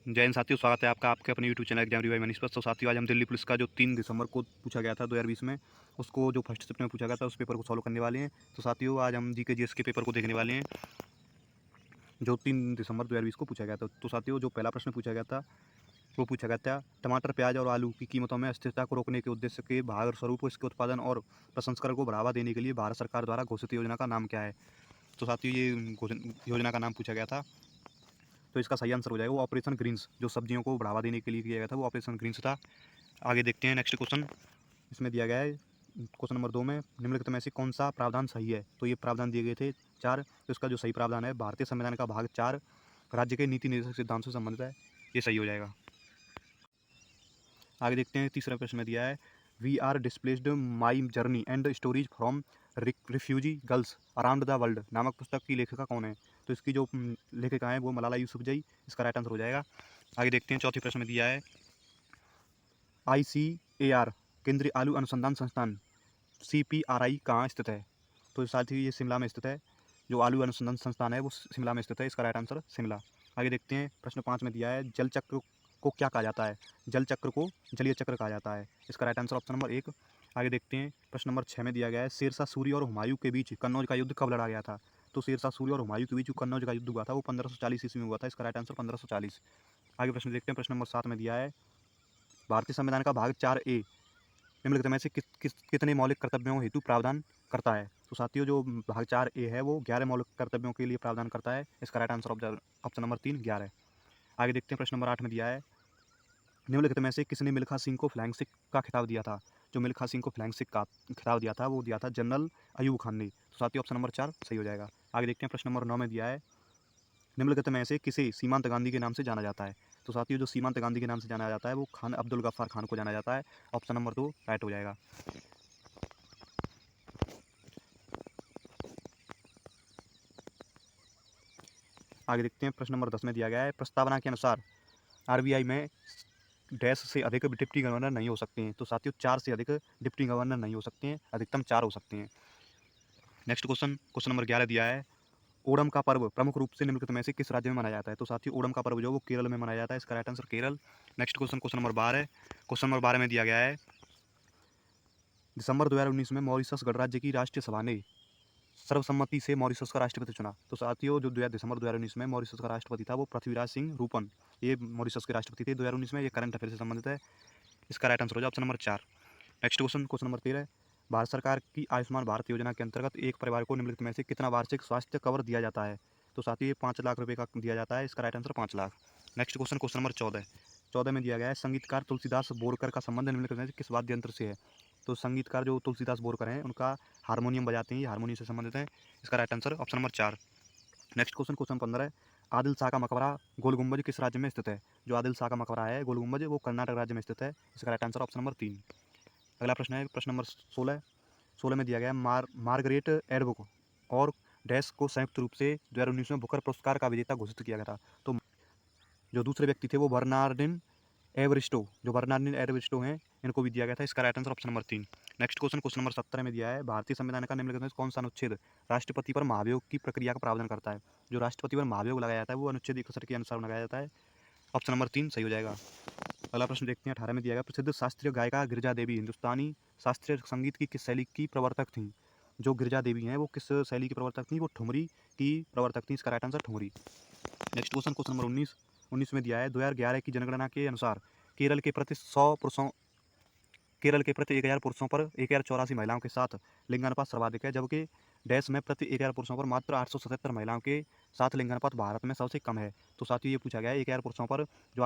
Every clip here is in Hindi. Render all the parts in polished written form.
जय हिंद साथियों, स्वागत है आपका आपके अपने YouTube channel exam revive Manish पर। तो साथियों, आज हम दिल्ली पुलिस का जो 3 दिसंबर को पूछा गया था 2020 में, उसको जो फर्स्ट शिफ्ट में पूछा गया था उस पेपर को सॉल्व करने वाले हैं। तो साथियों, आज हम जीके जीएस के पेपर को देखने वाले हैं जो 3 दिसंबर 2020 को पूछा गया था। तो साथियों, जो पहला प्रश्न पूछा गया था वो पूछा गया था, टमाटर, प्याज और आलू की कीमतों में अस्थिरता को रोकने के उद्देश्य के भाग स्वरूप इसके उत्पादन और प्रसंस्करण को बढ़ावा देने के लिए भारत सरकार द्वारा घोषित योजना का नाम क्या है। तो साथियों, ये योजना का नाम पूछा गया था। तो इसका सही आंसर हो जाएगा वो ऑपरेशन ग्रीन्स, जो सब्जियों को बढ़ावा देने के लिए किया गया था वो ऑपरेशन ग्रीन्स था। आगे देखते हैं नेक्स्ट क्वेश्चन। इसमें दिया गया है क्वेश्चन नंबर 2 में, निम्नलिखित में से कौन सा प्रावधान सही है। तो ये प्रावधान दिए गए थे 4। तो इसका जो सही प्रावधान है, भारतीय संविधान का भाग 4 राज्य के नीति निर्देशक सिद्धांत से संबंधित है, ये सही हो जाएगा। आगे देखते हैं तीसरा प्रश्न में दिया है, we are displaced my journey and stories from refugee girls around the world नामक पुस्तक की लेखिका कौन है। तो इसकी जो लेखिका है वो मलाला यूसुफजई, इसका राइट आंसर हो जाएगा। आगे देखते हैं चौथे प्रश्न में दिया है, ICAR केंद्रीय आलू अनुसंधान संस्थान CPRI कहाँ स्थित है। तो साथ ही ये शिमला में स्थित है। जो आलू अनुसंधान संस्थान है वो शिमला में स्थित है, इसका राइट आंसर शिमला। आगे देखते हैं प्रश्न 5 में दिया है, जल चक्र को क्या कहा जाता है। जल चक्र को जलीय चक्र कहा जाता है, इसका राइट आंसर ऑप्शन नंबर 1। आगे देखते हैं प्रश्न नंबर 6 में दिया गया है, शेरशाह सूरी और हुमायूं के बीच कन्नौज का युद्ध कब लड़ा गया था। तो शेरशाह सूरी और हुमायूं के बीच जो कन्नौज का युद्ध हुआ था वो 1540 ईस्वी में हुआ था, इसका राइट आंसर 1540। आगे प्रश्न देखते हैं, प्रश्न नंबर 7 में दिया है, भारतीय संविधान का भाग 4A निम्नलिखित में से कितने मौलिक कर्तव्यों हेतु प्रावधान करता है। तो साथियों, जो भाग 4A है वो 11 मौलिक कर्तव्यों के लिए प्रावधान करता है, इसका राइट आंसर ऑप्शन नंबर 3 11। आगे देखते हैं प्रश्न नंबर 8 में दिया है, निम्नलिखित में से किसने मिल्खा सिंह को फ्लैंक सिख का खिताब दिया था। जो मिल्खा सिंह को फ्लैंक सिख का खिताब दिया था वो दिया था जनरल अयूब खान ने। तो साथियों, ऑप्शन नंबर 4 सही हो जाएगा। आगे देखते हैं प्रश्न नंबर 9 में दिया है, निम्नलिखित में से किसे सीमांत गांधी के नाम से जाना जाता है। तो साथियों, जो सीमांत गांधी के नाम से जाना जाता है वो खान अब्दुल गफ्फार खान को जाना जाता है, ऑप्शन नंबर 2 राइट हो जाएगा। आगे देखते हैं प्रश्न नंबर 10 में दिया गया है, प्रस्तावना के अनुसार RBI में डैश से अधिक डिप्टी गवर्नर नहीं हो सकते हैं। तो साथियों, 4 से अधिक डिप्टी गवर्नर नहीं हो सकते हैं, अधिकतम 4 हो सकते हैं। नेक्स्ट क्वेश्चन नंबर 11 दिया है, ओणम का पर्व प्रमुख रूप से निम्नलिखित में से किस राज्य में मनाया जाता है। तो साथियों, ओणम का पर्व जो वो केरल में मनाया जाता है, इसका right answer Kerala. Next question number 12 है। क्वेश्चन नंबर 12 में दिया गया है, दिसंबर 2019 में मॉरिशस गणराज्य की राष्ट्रीय सभा ने सर्वसम्मति से मॉरिशस का राष्ट्रपति चुना। तो साथियों, जो दिसंबर 2019 में मॉरिशस का राष्ट्रपति था वो पृथ्वीराज सिंह रूपन, ये मॉरिशस के राष्ट्रपति थे 2019 में। ये करंट अफेयर से संबंधित है, इसका राइट आंसर हो जाए option number 4। Next question number 13, Bharat सरकार की आयुष्मान भारत योजना के अंतर्गत एक परिवार को निम्नलिखित में से कितना वार्षिक स्वास्थ्य कवर दिया जाता है। तो साथ ही 5 लाख रुपए का दिया जाता है, इसका right answer 5 lakh. Next question number 14 में दिया गया है, संगीतकार तुलसीदास बोरकर का संबंध निम्नलिखित में से किस वाद्य यंत्र से है। तो संगीतकार जो तुलसीदास बोरकर हैं उनका हारमोनियम बजाते हैं, ये हारमोनियम से संबंधित है, इसका right answer option number 4। Next question 15, Adil Shah का मकबरा गोल गुम्बज किस राज्य में स्थित है। जो आदिल शाह का मकबरा है गोल गुम्बज वो कर्नाटक राज्य में स्थित है, इसका राइट आंसर ऑप्शन नंबर 3। अगला प्रश्न है प्रश्न नंबर 16 में दिया गया है, मार्गरेट एडवुक और डैश को संयुक्त रूप से 2019 में बुकर पुरस्कार का विजेता घोषित किया गया था। तो जो दूसरे व्यक्ति थे वो बर्नार्डिन एवरिस्टो, जो बर्नार्डिन एवरिस्टो हैं, इनको भी दिया गया था, इसका right answer option number 3। Next question number 17 में दिया है, भारतीय संविधान का निम्नलिखित में से कौन सा अनुच्छेद राष्ट्रपति पर महाभियोग की प्रक्रिया का प्रावधान करता है। जो राष्ट्रपति पर महाभियोग लगाया जाता है वो अनुच्छेद 61 के अनुसार लगाया जाता है, ऑप्शन नंबर 3 सही हो जाएगा। अगला प्रश्न देखते हैं 18 में दिया गया, प्रसिद्ध शास्त्रीय गायिका गिरिजा देवी हिंदुस्तानी शास्त्रीय संगीत की किस शैली की प्रवर्तक थी। जो गिरिजा देवी हैं वो किस शैली की प्रवर्तक थी, वो ठुमरी की प्रवर्तक थी, इसका right answer thumri. Next question number 19 में दिया है, 2011 की जनगणना के अनुसार केरल के प्रति 100 पुरुषों केरल के प्रति 1000 पुरुषों पर 1084 महिलाओं के साथ लिंगानुपात सर्वाधिक है, जबकि डैश में प्रति 1000 पुरुषों पर मात्र 877 महिलाओं के साथ लिंगानुपात भारत में सबसे कम है। तो साथियों, ये पूछा गया है 1000 पुरुषों पर जो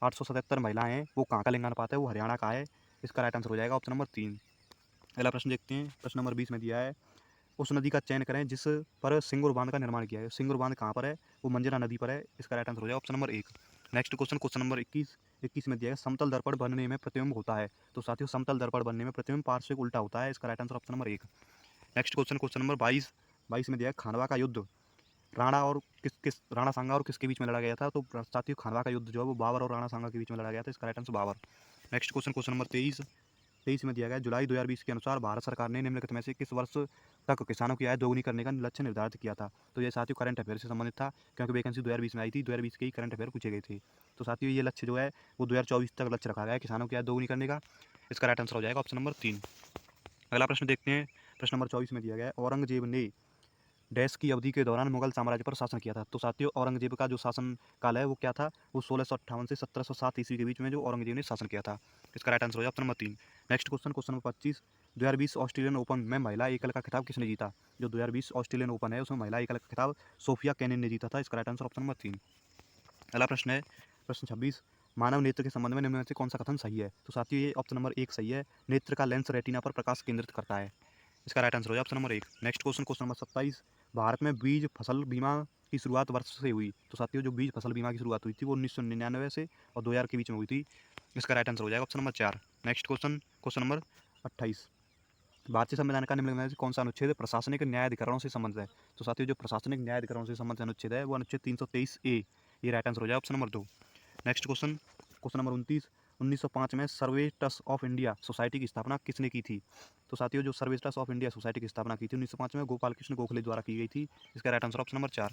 877 महिलाएं हैं वो कहाँ का लिंगानुपात है, वो हरियाणा का है, इसका राइट आंसर हो जाएगा ऑप्शन नंबर 3। अगला प्रश्न देखते हैं, प्रश्न नंबर 20 में दिया है, उस नदी का चयन करें जिस पर सिंगूर बांध का निर्माण किया है। सिंगूर बांध कहाँ पर है, वो मंजरा नदी पर है, इसका राइट आंसर हो जाएगा option number 1। Next question number 21 में दिया है, समतल दर्पण बनने में प्रतिबिंब होता है। तो साथियों, समतल दर्पण बनने में प्रतिबिंब पार्श्व उल्टा होता है, इसका right answer option number 1। Next question number 22 में दिया है, खानवा का युद्ध राणा सांगा और किसके बीच में लड़ा गया था। तो साथियों, खानवा का युद्ध जो है वो बाबर और राणा सांगा के बीच में लड़ा गया था, इसका right answer Babur. Next question number 23 23 में दिया गया जुलाई 2020 के अनुसार भारत सरकार ने निम्नलिखित में से किस वर्ष तक किसानों की आय दोगुनी करने का लक्ष्य निर्धारित किया था। तो ये साथियों करंट अफेयर से संबंधित था, क्योंकि वैकेंसी 2020 में आई थी, 2020 के ही करंट अफेयर पूछे गए थे। तो साथियों ये लक्ष्य जो है वो 2024 तक लक्ष्य रखा गया है किसानों की आय दोगुनी करने का। इसका राइट आंसर हो जाएगा ऑप्शन नंबर 3। अगला प्रश्न देखते हैं, प्रश्न नंबर 24 में दिया गया है औरंगजेब ने डैश की अवधि के दौरान मुगल साम्राज्य पर शासन किया था। तो साथियों औरंगजेब का जो शासन काल है वो क्या था, वो 1658 से 1707 ईस्वी के बीच में जो औरंगजेब ने शासन किया था। इसका राइट आंसर हो जाए option number 3। Next question, question number 25, 2020 Australian open में महिला एकल का खिताब किसने जीता। जो 2020 ऑस्ट्रेलियन ओपन है उसमें महिला एकल का खिताब सोफिया केनिन ने जीता था। इसका राइट आंसर ऑप्शन नंबर 3। अगला प्रश्न है प्रश्न 26, मानव नेत्र के संबंध में निम्न में से कौन सा कथन सही है। तो साथियों ये ऑप्शन नंबर 1 सही है, नेत्र का लेंस रेटिना पर प्रकाश केंद्रित करता है। इसका राइट आंसर हो जाए option number 1। Next question, question number 27, Bharat में बीज फसल बीमा की शुरुआत वर्ष से हुई। तो साथियों जो बीज फसल बीमा की शुरुआत हुई थी वो 1999 से और 2000 के बीच में हुई थी। इसका राइट आंसर हो जाएगा option number 4। Next question, question number 28, भारतीय संविधान का निम्नलिखित में से कौन सा अनुच्छेद प्रशासनिक न्यायाधिकरणों से संबंधित है। तो साथियों जो प्रशासनिक न्यायाधिकरणों से संबंधित अनुच्छेद है वो अनुच्छेद 323A, ये राइट आंसर हो जाए option number 2। Next question, question number 29, 1905 में सर्वेटस ऑफ इंडिया सोसाइटी की स्थापना किसने की थी। तो साथियों जो सर्वेटस ऑफ इंडिया सोसाइटी की स्थापना की थी 1905 में गोपाल कृष्ण गोखले द्वारा की गई थी। इसका right answer option number 4।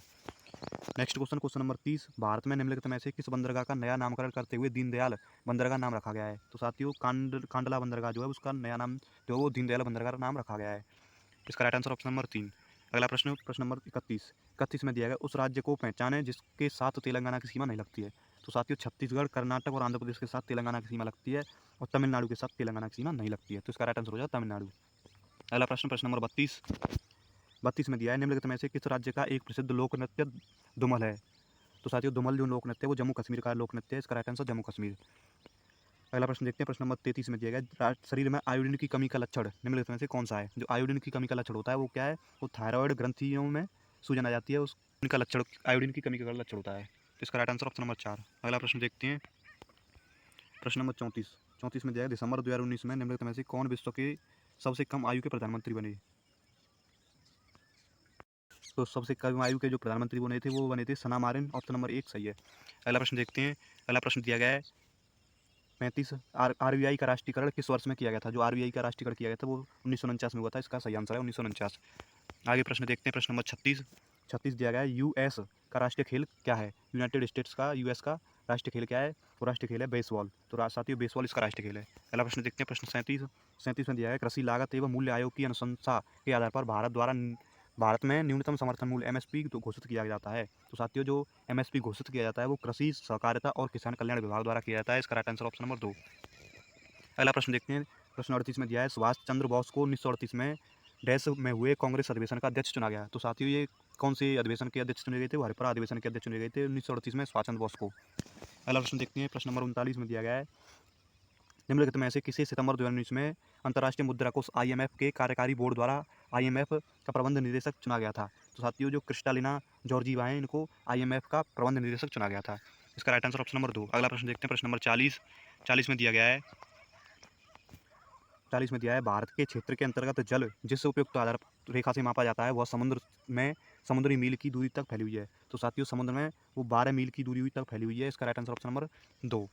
Next question, question number 30, Bharat में निम्नलिखित में से किस बंदरगाह का नया नामकरण करते हुए दीनदयाल बंदरगाह नाम रखा गया है। तो साथियों कांडला बंदरगाह जो है उसका नया नाम जो है वो दीनदयाल बंदरगाह नाम रखा गया है। इसका राइट आंसर ऑप्शन नंबर 3। अगला प्रश्न, प्रश्न नंबर 31 में दिया गया उस राज्य को पहचाने जिसके साथ तेलंगाना की सीमा नहीं लगती है। तो साथियों छत्तीसगढ़, कर्नाटक और आंध्र प्रदेश के साथ तेलंगाना की सीमा लगती है और तमिलनाडु के साथ तेलंगाना की सीमा नहीं लगती है। तो इसका राइट आंसर हो जाएगा तमिलनाडु। अगला प्रश्न, प्रश्न नंबर 32 में दिया है निम्नलिखित में से किस राज्य का एक प्रसिद्ध लोक नृत्य दुमल है। तो साथियों दुमल जो लोक नृत्य है वो जम्मू कश्मीर का लोक नृत्य है। इसका राइट आंसर जम्मू कश्मीर। अगला प्रश्न देखते हैं, प्रश्न नंबर 33 में दिया गया शरीर में आयोडीन की कमी का लक्षण निम्नलिखित में से कौन सा है। जो आयोडीन की कमी का लक्षण होता है वो क्या है, वो थायराइड ग्रंथियों में सूजन आ जाती है, उनका लक्षण आयोडीन की कमी का लक्षण होता है। तो इसका राइट आंसर ऑप्शन नंबर 4। अगला प्रश्न देखते हैं, प्रश्न नंबर 34 में दिया गया दिसंबर 2019 में निम्नलिखित में से कौन विश्व के सबसे कम आयु के प्रधानमंत्री बने। तो सबसे कम आयु के जो प्रधानमंत्री बने थे वो बने थे सना मारिन। ऑप्शन नंबर 1 सही है। अगला प्रश्न देखते हैं, अगला प्रश्न दिया गया है 35, आरबीआई का राष्ट्रीयकरण किस वर्ष में किया गया था। जो आरबीआई का राष्ट्रीयकरण किया गया था वो 1949 में हुआ था। इसका सही आंसर है 1949। आगे प्रश्न देखते हैं, प्रश्न नंबर 36 दिया गया है यूएस का राष्ट्रीय खेल क्या है। यूनाइटेड स्टेट्स का यूएस का राष्ट्रीय खेल क्या है, वो राष्ट्रीय खेल है बेसबॉल। तो साथियों बेसबॉल इसका राष्ट्रीय खेल है। अगला प्रश्न देखते हैं, प्रश्न 37 में दिया है कृषि लागत एवं मूल्य आयोग की अनुशंसा के आधार पर भारत में न्यूनतम समर्थन मूल्य एमएसपी घोषित किया जाता है। तो साथियों जो एमएसपी घोषित किया जाता है वो कृषि सहकारिता और किसान कल्याण विभाग द्वारा किया जाता है। इसका राइट आंसर ऑप्शन नंबर 2। अगला प्रश्न देखते हैं, प्रश्न 38 में दिया है सुभाष चंद्र बोस को 1938 में डैश में हुए कांग्रेस अधिवेशन का अध्यक्ष चुना गया। तो साथियों ये कौन से अधिवेशन के अध्यक्ष चुने गए थे, वो हरिपुरा अधिवेशन के अध्यक्ष चुने गए थे 1938 में सुभाष चंद्र बोस को। अगला प्रश्न देखते हैं, प्रश्न नंबर 39 में दिया गया है निम्नलिखित में से किसे सितंबर 2019 में अंतर्राष्ट्रीय मुद्रा कोष आईएमएफ के कार्यकारी बोर्ड द्वारा आईएमएफ का प्रबंध निदेशक चुना गया था। तो साथियों जो क्रिस्टालिना जॉर्जीवा है इनको आईएमएफ का प्रबंध निदेशक चुना गया था। इसका राइट आंसर ऑप्शन नंबर 2। अगला प्रश्न देखते हैं, प्रश्न नंबर 40 में दिया गया है 40 में दिया है भारत के क्षेत्र के अंतर्गत जल जिस उपयुक्त आधार रेखा से मापा जाता है वह समुद्र में समुद्री मील की दूरी तक फैली हुई है। तो साथियों समुद्र में वो 12 मील की दूरी तक फैली हुई है। इसका right answer option number 2।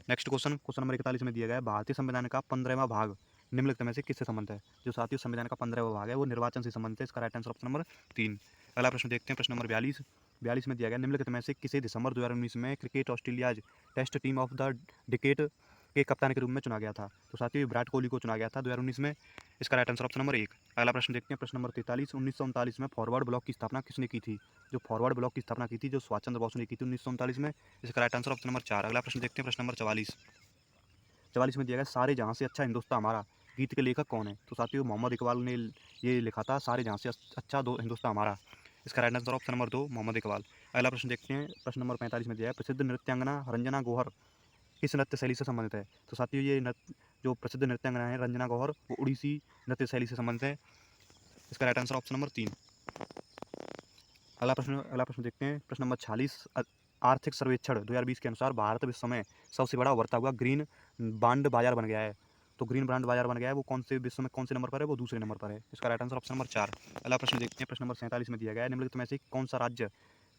Next question, question number 41 में दिया गया है भारतीय संविधान का 15वां भाग निम्नलिखित में से किससे संबंधित है। जो साथियों संविधान का 15वां भाग है वो निर्वाचन से संबंधित है। इसका राइट आंसर ऑप्शन नंबर 3। अगला प्रश्न देखते हैं, प्रश्न नंबर 42 में दिया गया निम्नलिखित में से किसे दिसंबर 2019 में Cricket Australia's test team of the decade के कप्तान के रूप में चुना गया था। तो साथियों विराट कोहली को चुना गया था 2019 में। इसका राइट आंसर ऑप्शन नंबर 1। अगला प्रश्न देखते हैं, प्रश्न नंबर 43, 1939 में फॉरवर्ड ब्लॉक की स्थापना किसने की थी। जो फॉरवर्ड ब्लॉक की स्थापना की थी जो सुभाष चंद्र बोस ने की थी 1939 में। इसका राइट आंसर ऑप्शन नंबर 4। अगला प्रश्न देखते हैं, प्रश्न नंबर 44 में दिया गया सारे जहाँ से अच्छा हिंदुस्तान हमारा गीत के लेखक कौन है। तो साथियों मोहम्मद इकबाल ने ये लिखा था सारे जहाँ से अच्छा दो हिंदुस्तान हमारा। इसका right answer option number 2 Mohammad Iqbal. अगला प्रश्न देखते हैं, प्रश्न नंबर 45 में दिया है प्रसिद्ध नृत्यांगना रंजना गौहर किस नृत्य शैली से संबंधित है। तो साथियों ये जो प्रसिद्ध नृत्यांगना है रंजना गौहर वो उड़ीसी नृत्य शैली से संबंधित है। इसका राइट आंसर ऑप्शन नंबर 3। अगला प्रश्न देखते हैं, प्रश्न नंबर 46, आर्थिक सर्वेक्षण 2020 के अनुसार भारत विश्व में सबसे बड़ा उभरता हुआ ग्रीन बांड बाजार बन गया है। तो ग्रीन बांड बाजार बन गया है वो कौन से विश्व में कौन से नंबर पर है, वो दूसरे नंबर पर है। इसका राइट आंसर ऑप्शन नंबर 4। अगला प्रश्न देखते हैं, प्रश्न नंबर 47 में दिया गया है निम्नलिखित में से कौन सा राज्य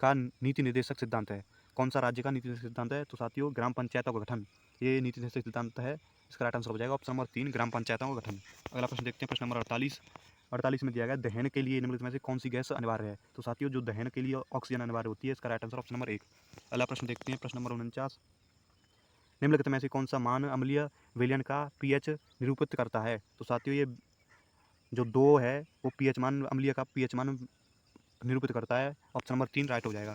का नीति निर्देशक सिद्धांत है? कौन सा राज्य का नीति निर्देशक सिद्धांत है? तो साथियों ग्राम पंचायतों का गठन ये नीति निर्देशक सिद्धांत है। इसका राइट आंसर हो जाएगा ऑप्शन नंबर 3 ग्राम पंचायतों का गठन। अगला प्रश्न देखते हैं, प्रश्न नंबर 48 में दिया गया दहन के लिए निम्नलिखित में से कौन सी गैस अनिवार्य है? तो साथियों जो दहन के लिए ऑक्सीजन अनिवार्य होती है, इसका राइट आंसर ऑप्शन नंबर 1। अगला प्रश्न देखते हैं, प्रश्न नंबर 49 निम्नलिखित में से कौन सा मान अम्लीय विलयन का पीएच निरूपित करता है? तो साथियों ये जो 2 है वो पीएच मान अम्लीय का पीएच मान निरूपित करता है। ऑप्शन नंबर 3 राइट हो जाएगा।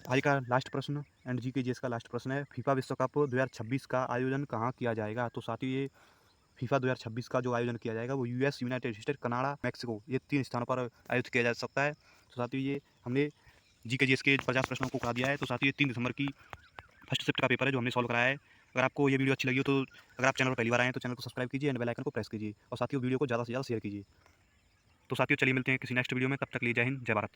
आज का लास्ट प्रश्न एंड जी के जी का लास्ट प्रश्न है, फीफा विश्व कप 2026 का आयोजन कहाँ किया जाएगा? तो साथियों ये फीफा 2026 का जो आयोजन किया जाएगा वो US, United state, Canada, Mexico ये 3 स्थानों पर आयोजित किया जा सकता है। तो साथियों ये हमने जी के 50 प्रश्नों को करा दिया है। तो साथियों ये 3 दिसंबर की फर्स्ट शिफ्ट का पेपर है जो हमने सॉल्व कराया है। अगर आपको ये वीडियो अच्छी लगी हो तो अगर आप चैनल पर पहली बार आए हैं तो चैनल को सब्सक्राइब कीजिए एंड बेल आइकन को प्रेस कीजिए और साथियों वीडियो को ज़्यादा से ज़्यादा शेयर कीजिए। तो साथियों चलिए मिलते हैं किसी नेक्स्ट वीडियो में, तब तक के लिए जय हिंद, जय भारत।